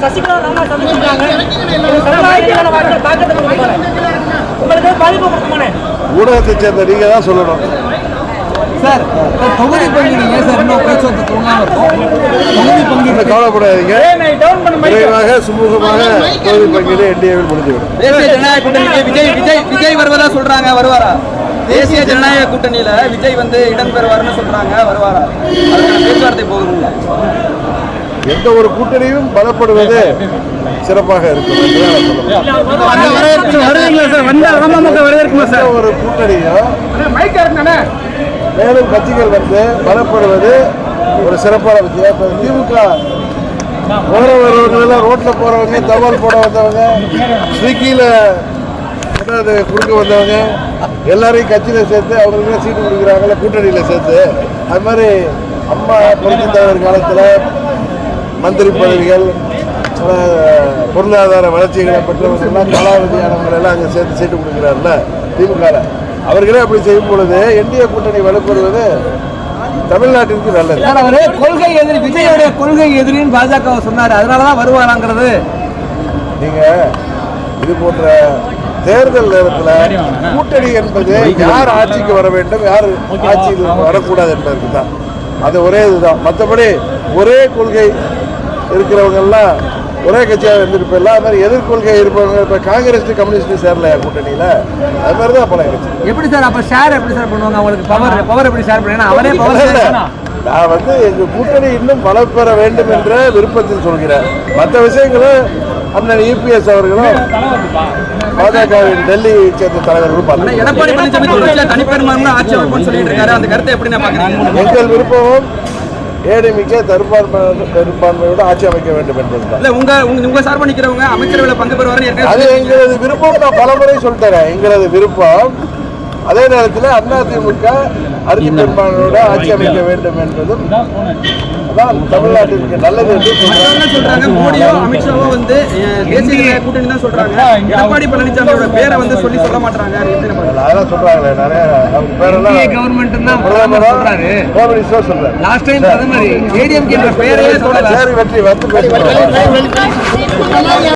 சசிகலா ராமா சந்திச்சிருக்காங்க. உங்களுக்கு பாதிப்பு கொடுக்குமானே? ஊடகத்தை சேர்ந்த நீங்க தான் சொல்லணும் சார். தொகுதி பங்கீடுங்க சார், இன்னும் பேச்சுவார்த்தை துவங்காம இருக்கும். தொகுதி பங்கீடு கவலைப்படாதீங்க, விரைவாக சுமூகமாக தொகுதி பங்கீடு என்டிஏவில் முடிந்துவிடும். தேசிய ஜனநாயக கூட்டணிக்கு விஜய் வருவதா சொல்றாங்க, வருவாரா? தேசிய ஜனநாயக கூட்டணியில விஜய் வந்து இடம்பெறுவார்னு சொல்றாங்க, வருவாரா? அதுக்கான பேச்சுவார்த்தை போகுதுங்களா? எந்த ஒரு கூட்டணியும் பலப்படுவது சிறப்பாக இருக்கும். ஒரு கூட்டணியும் மேலும் கட்சிகள் வந்து பலப்படுவது ஒரு சிறப்பான விஷயம். இப்போ திமுக போறவங்க ரோட்ல போறவங்க, தபால் போட வந்தவங்க, ஸ்விக்கியில கொடுக்க வந்தவங்க எல்லாரையும் கட்சியில சேர்த்து அவங்களுக்கு சீட்டு கொடுக்குறாங்கல்ல, கூட்டணியில சேர்த்து. அது மாதிரி அம்மா புரட்சி தலைவர் காலத்தில் மந்திரி பதவிகள், பொருளாதார வளர்ச்சிகளை பெற்றவர்கள்லாம், கலாவதியானவர்கள் எல்லாம் அங்கே சேர்த்து சீட்டு கொடுக்குறாருல திமுக. அவர்களே அப்படி செய்யும் பொழுது என்டிஏ கூட்டணி வலுப்படுவது தமிழ்நாட்டிற்கு நல்லது. அவரு கொள்கை எதிரி, விஜயோடைய கொள்கை எதிரின்னு பாஜக சொன்னாரு, அதனாலதான் வருவாராங்கிறது. நீங்க இது போன்ற தேர்தல் நேரத்தில் கூட்டணி என்பது யார் ஆட்சிக்கு வர வேண்டும், யார் ஆட்சியில் வரக்கூடாது என்பதற்கு தான். அது ஒரே இதுதான். மற்றபடி ஒரே கொள்கை இருக்கிறவங்கெல்லாம் ஒரே கட்சியாக இருந்திருப்பில்ல. அது மாதிரி எதிர்கொள்கை இருப்பவங்க இப்போ காங்கிரஸ் கம்யூனிஸ்ட் சேரலையா கூட்டணியில்? அது மாதிரி தான் பல கட்சி. எப்படி சார் அப்போ ஷேர் எப்படி சார் பண்ணுவாங்க? அவங்களுக்கு பவர் எப்படி ஷேர் பண்ணுவாங்க? அவரே பவர். நான் வந்து எங்கள் கூட்டணி இன்னும் பலம் பெற வேண்டும் என்ற விருப்பத்தில் சொல்கிறேன். மற்ற விஷயங்களும் அண்ணன் இபிஎஸ் அவர்களும் பாஜகவின் டெல்லியை சேர்ந்த தலைவர்களும் எடப்பாடி பழனிசாமி தனிப்பெரும்பான்மை ஆட்சி அமைப்புன்னு சொல்லிட்டு இருக்காரு. அந்த கருத்தை எப்படி நான் பார்க்குறேன்? எங்கள் விருப்பமும் ஏடிமிக்க பெரும்பான்மையோடு ஆட்சி அமைக்க வேண்டும் என்பது உங்க சார்பு நிற்கிறவங்க அமைச்சரவையில் பங்கு பெறுவார். அது எங்களது விருப்பம். நான் பலமுறை சொல்லித்தரேன், எங்களது விருப்பம். அதே நேரத்தில் அதிமுக அறுதி பெரும்பான்மையோட ஆட்சி அமைக்க வேண்டும் என்பதும் அதான் தமிழ்நாட்டிற்கு நல்லது என்று சொல்றாங்க. மோடியோ அமித்ஷாவோ வந்து தேசிய கூட்டணி தான் சொல்றாங்க. எடப்பாடி பழனிசாமியோட பேரை வந்து சொல்ல மாட்டாங்க. அதெல்லாம் சொல்றாங்களே, நிறைய பேரெல்லாம் கவர்மெண்ட் தான் சொல்றாரு. லாஸ்ட் டைம் பிரதமர் ஏடிஎம்கே பேரையே சொல்லல. வெற்றி வந்து